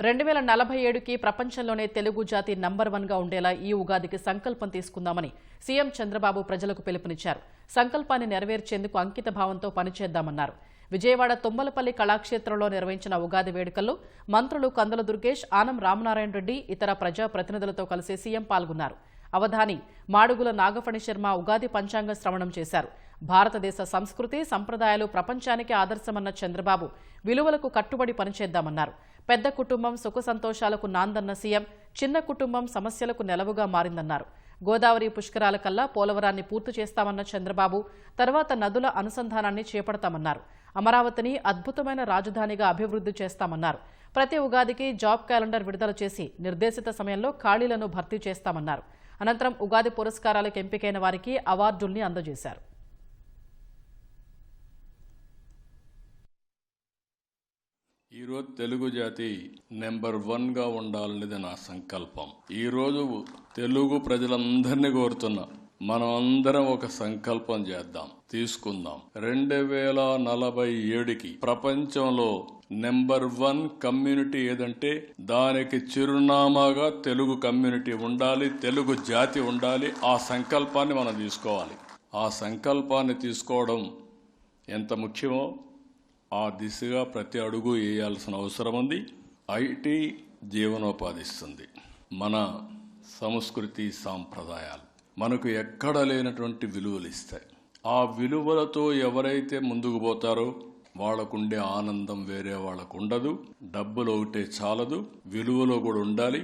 2047కి ప్రపంచంలోనే తెలుగు జాతి నంబర్ 1గా ఉండేలా ఈ ఉగాదికి సంకల్పం తీసుకుందామని సీఎం చంద్రబాబు ప్రజలకు పిలుపునిచ్చారు. సంకల్పాన్ని నెరవేర్చేందుకు అంకిత భావంతో పనిచేద్దామన్నారు. విజయవాడ తుమ్మలపల్లి కళాక్షేత్రంలో నిర్వహించిన ఉగాది వేడుకల్లో మంత్రులు కందుల దుర్గేష్, ఆనం రామనారాయణ రెడ్డి, ఇతర ప్రజా ప్రతినిధులతో కలిసి సీఎం పాల్గొన్నారు. అవధాని మాడుగుల నాగఫణి శర్మ ఉగాది పంచాంగ శ్రవణం చేశారు. భారతదేశ సంస్కృతి సంప్రదాయాలు ప్రపంచానికి ఆదర్శమన్న చంద్రబాబు విలువలకు కట్టుబడి పనిచేద్దామన్నారు. పెద్ద కుటుంబం సుఖ సంతోషాలకు నాందన్న సీఎం చిన్న కుటుంబం సమస్యలకు నెలవుగా మారిందన్నారు. గోదావరి పుష్కరాల కల్లా పోలవరాన్ని పూర్తి చేస్తామన్న చంద్రబాబు తర్వాత నదుల అనుసంధానాన్ని చేపడతామన్నారు. అమరావతిని అద్భుతమైన రాజధానిగా అభివృద్ధి చేస్తామన్నారు. ప్రతి ఉగాదికి జాబ్ క్యాలెండర్ విడుదల చేసి నిర్దేశిత సమయంలో ఖాళీలను భర్తీ చేస్తామన్నారు. అనంతరం ఉగాది పురస్కారాలకు ఎంపికైన వారికి అవార్డుల్ని అందజేశారు. ఈరోజు తెలుగు జాతి నెంబర్ 1గా ఉండాలనేది నా సంకల్పం. ఈరోజు తెలుగు ప్రజలందరినీ కోరుతున్నా, మనం అందరం ఒక సంకల్పం చేద్దాం, తీసుకుందాం. 2047కి ప్రపంచంలో నెంబర్ 1 కమ్యూనిటీ ఏదంటే దానికి చిరునామాగా తెలుగు కమ్యూనిటీ ఉండాలి, తెలుగు జాతి ఉండాలి. ఆ సంకల్పాన్ని మనం తీసుకోవాలి. ఆ సంకల్పాన్ని తీసుకోవడం ఎంత ముఖ్యమో ఆ దిశగా ప్రతి అడుగు వేయాల్సిన అవసరం ఉంది. ఐటీ జీవనోపాధిస్తుంది. మన సంస్కృతి సాంప్రదాయాలు మనకు ఎక్కడ లేనటువంటి విలువలు ఇస్తాయి. ఆ విలువలతో ఎవరైతే ముందుకు పోతారో వాళ్ళకుండే ఆనందం వేరే వాళ్ళకు ఉండదు. డబ్బులు ఒకటే చాలదు, విలువలో కూడా ఉండాలి.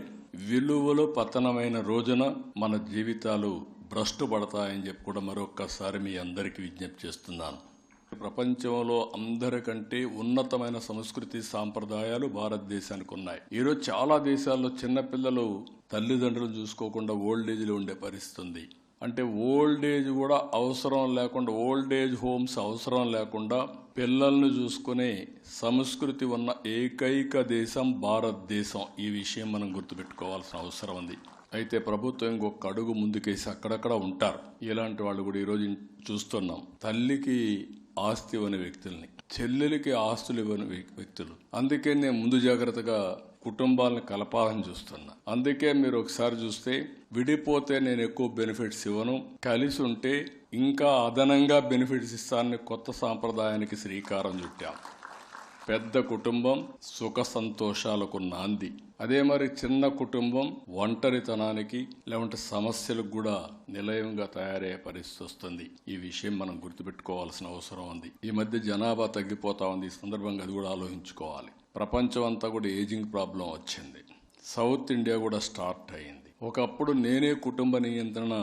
విలువలు పతనమైన రోజున మన జీవితాలు భ్రష్టు పడతాయని చెప్పి కూడా మరొక్కసారి మీ అందరికీ విజ్ఞప్తి చేస్తున్నాను. ప్రపంచంలో అందరికంటే ఉన్నతమైన సంస్కృతి సాంప్రదాయాలు భారతదేశానికి ఉన్నాయి. ఈరోజు చాలా దేశాల్లో చిన్నపిల్లలు తల్లిదండ్రులను చూసుకోకుండా ఓల్డ్ ఏజ్లో ఉండే పరిస్థితి ఉంది. అంటే ఓల్డ్ ఏజ్ కూడా అవసరం లేకుండా, ఓల్డ్ ఏజ్ హోమ్స్ అవసరం లేకుండా పిల్లల్ని చూసుకునే సంస్కృతి ఉన్న ఏకైక దేశం భారతదేశం. ఈ విషయం మనం గుర్తుపెట్టుకోవాల్సిన అవసరం ఉంది. అయితే ప్రభుత్వం ఇంకొక అడుగు ముందుకేసి అక్కడక్కడ ఉంటారు. ఇలాంటి వాళ్ళు కూడా ఈరోజు చూస్తున్నాం. తల్లికి ఆస్తి ఇవ్వని వ్యక్తుల్ని, చెల్లెలకి ఆస్తులు ఇవ్వని వ్యక్తులు. అందుకే నేను ముందు జాగ్రత్తగా కుటుంబాలను కలపాలని చూస్తున్నా. అందుకే మీరు ఒకసారి చూస్తే విడిపోతే నేను ఎక్కువ బెనిఫిట్స్ ఇవ్వను, కలిసి ఉంటే ఇంకా అదనంగా బెనిఫిట్స్ ఇస్తానని కొత్త సాంప్రదాయానికి శ్రీకారం చుట్టాం. పెద్ద కుటుంబం సుఖ సంతోషాలకు నాంది. అదే మరి చిన్న కుటుంబం ఒంటరితనానికి లేకుంటే సమస్యలకు కూడా నిలయంగా తయారయ్యే పరిస్థితి వస్తుంది. ఈ విషయం మనం గుర్తుపెట్టుకోవాల్సిన అవసరం ఉంది. ఈ మధ్య జనాభా తగ్గిపోతా ఉంది. ఈ సందర్భంగా అది కూడా ఆలోచించుకోవాలి. ప్రపంచం అంతా కూడా ఏజింగ్ ప్రాబ్లం వచ్చింది. సౌత్ ఇండియా కూడా స్టార్ట్ అయింది. ఒకప్పుడు నేనే కుటుంబ నియంత్రణ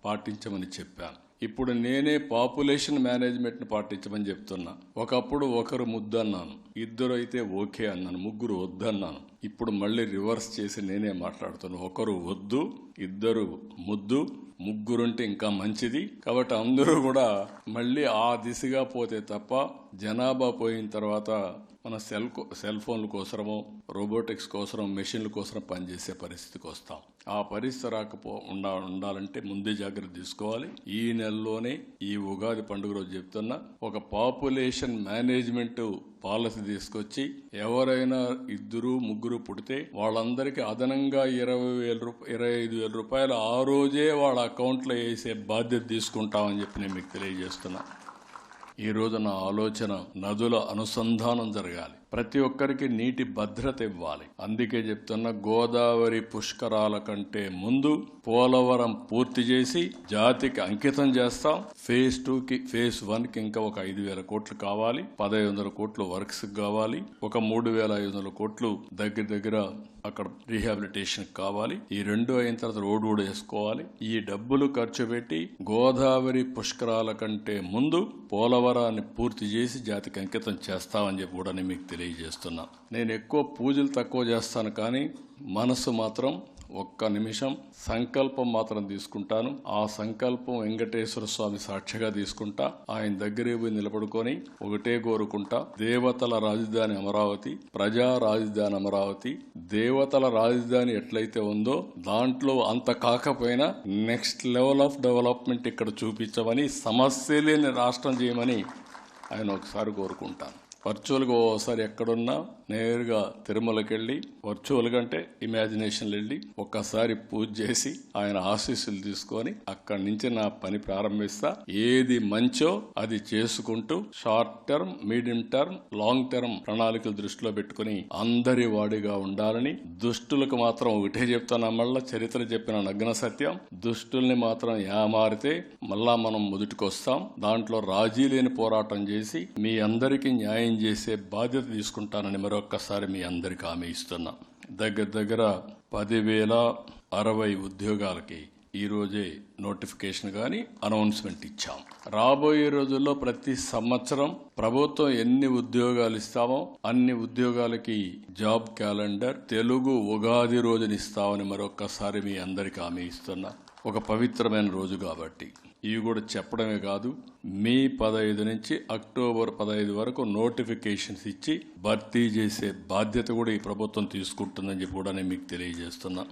పాటించమని చెప్పాను. ఇప్పుడు నేనే పాపులేషన్ మేనేజ్మెంట్ని పాటించమని చెప్తున్నా. ఒకప్పుడు ఒకరు ముద్దన్నాను, ఇద్దరు అయితే ఓకే అన్నాను, ముగ్గురు వద్దన్నాను. ఇప్పుడు మళ్ళీ రివర్స్ చేసి నేనే మాట్లాడుతున్నాను. ఒకరు వద్దు, ఇద్దరు ముద్దు, ముగ్గురుంటే ఇంకా మంచిది. కాబట్టి అందరూ కూడా మళ్ళీ ఆ దిశగా పోతే తప్ప జనాభా పోయిన తర్వాత మన సెల్ ఫోన్ల కోసమో రోబోటిక్స్ కోసం మెషిన్ల కోసం పనిచేసే పరిస్థితికి వస్తాం. ఆ పరిస్థితి ఉండాలంటే ముందే జాగ్రత్త తీసుకోవాలి. ఈ నెలలోనే ఈ ఉగాది పండుగ రోజు చెప్తున్నా, ఒక పాపులేషన్ మేనేజ్మెంట్ పాలసీ తీసుకొచ్చి ఎవరైనా ఇద్దరు ముగ్గురు పుడితే వాళ్ళందరికీ అదనంగా 25,000 రూపాయలు ఆ రోజే వాళ్ళ అకౌంట్లో వేసే బాధ్యత తీసుకుంటామని చెప్పి నేను మీకు తెలియజేస్తున్నా. ఈ రోజు నా ఆలోచన నదుల అనుసంధానం జరగాలి. ప్రతి ఒక్కరికి నీటి భద్రత ఇవ్వాలి. అందుకే చెప్తున్నా, గోదావరి పుష్కరాల కంటే ముందు పోలవరం పూర్తి చేసి జాతికి అంకితం చేస్తాం. ఫేజ్ 2కి ఫేజ్ 1కి ఇంకా ఒక 5,000 కోట్లు కావాలి. 1,500 కోట్లు వర్క్స్ కావాలి. ఒక 3,500 కోట్లు దగ్గర అక్కడ రీహాబిలిటేషన్ కావాలి. ఈ 2 అయిన తర్వాత రోడ్డు కూడా వేసుకోవాలి. ఈ డబ్బులు ఖర్చు పెట్టి గోదావరి పుష్కరాల కంటే ముందు పోలవరాన్ని పూర్తి చేసి జాతికి అంకితం చేస్తామని చెప్పి కూడా మీకు తెలియజేస్తున్నా. నేను ఎక్కువ పూజలు తక్కువ చేస్తాను, కానీ మనసు మాత్రం ఒక్క నిమిషం సంకల్పం మాత్రం తీసుకుంటాను. ఆ సంకల్పం వెంకటేశ్వర స్వామి సాక్షిగా తీసుకుంటా. ఆయన దగ్గరే పోయి నిలబడుకొని ఒకటే కోరుకుంటా, దేవతల రాజధాని అమరావతి, ప్రజా రాజధాని అమరావతి. దేవతల రాజధాని ఎట్లయితే ఉందో దాంట్లో అంత కాకపోయినా నెక్స్ట్ లెవెల్ ఆఫ్ డెవలప్మెంట్ ఇక్కడ చూపించమని, సమస్య లేని రాష్ట్రం చేయమని ఆయన ఒకసారి కోరుకుంటాను. వర్చువల్గా ఓసారి ఎక్కడున్నా నేరుగా తిరుమలకి వెళ్ళి వర్చువల్గా అంటే ఇమాజినేషన్లో వెళ్ళి ఒక్కసారి పూజ చేసి ఆయన ఆశీస్సులు తీసుకొని అక్కడి నుంచి నా పని ప్రారంభిస్తా. ఏది మంచో అది చేసుకుంటూ short term, medium term, long term ప్రణాళికలు దృష్టిలో పెట్టుకుని అందరి వాడిగా ఉండాలని, దుష్టులకు మాత్రం ఒకటే చెప్తాను, మళ్ళా చరిత్ర చెప్పిన నగ్న సత్యం, దుష్టుల్ని మాత్రం ఏమారితే మళ్ళా మనం మొదటికొస్తాం. దాంట్లో రాజీ లేని పోరాటం చేసి మీ అందరికీ న్యాయం చేసే బాధ్యత తీసుకుంటానని మరొక్కసారి మీ అందరికీ హామీ ఇస్తున్నా. దగ్గర 10,060 ఉద్యోగాలకి ఈ రోజే నోటిఫికేషన్ గాని అనౌన్స్మెంట్ ఇచ్చాం. రాబోయే రోజుల్లో ప్రతి సంవత్సరం ప్రభుత్వం ఎన్ని ఉద్యోగాలు ఇస్తామో అన్ని ఉద్యోగాలకి జాబ్ క్యాలెండర్ తెలుగు ఉగాది రోజున ఇస్తామని మరొక్కసారి మీ అందరికీ హామీ ఇస్తున్నా. ఒక పవిత్రమైన రోజు కాబట్టి ఇవి కూడా చెప్పడమే కాదు, మే 15 నుంచి అక్టోబర్ 15 వరకు నోటిఫికేషన్స్ ఇచ్చి భర్తీ చేసే బాధ్యత కూడా ఈ ప్రభుత్వం తీసుకుంటుందని చెప్పి కూడా నేను మీకు తెలియజేస్తున్నా.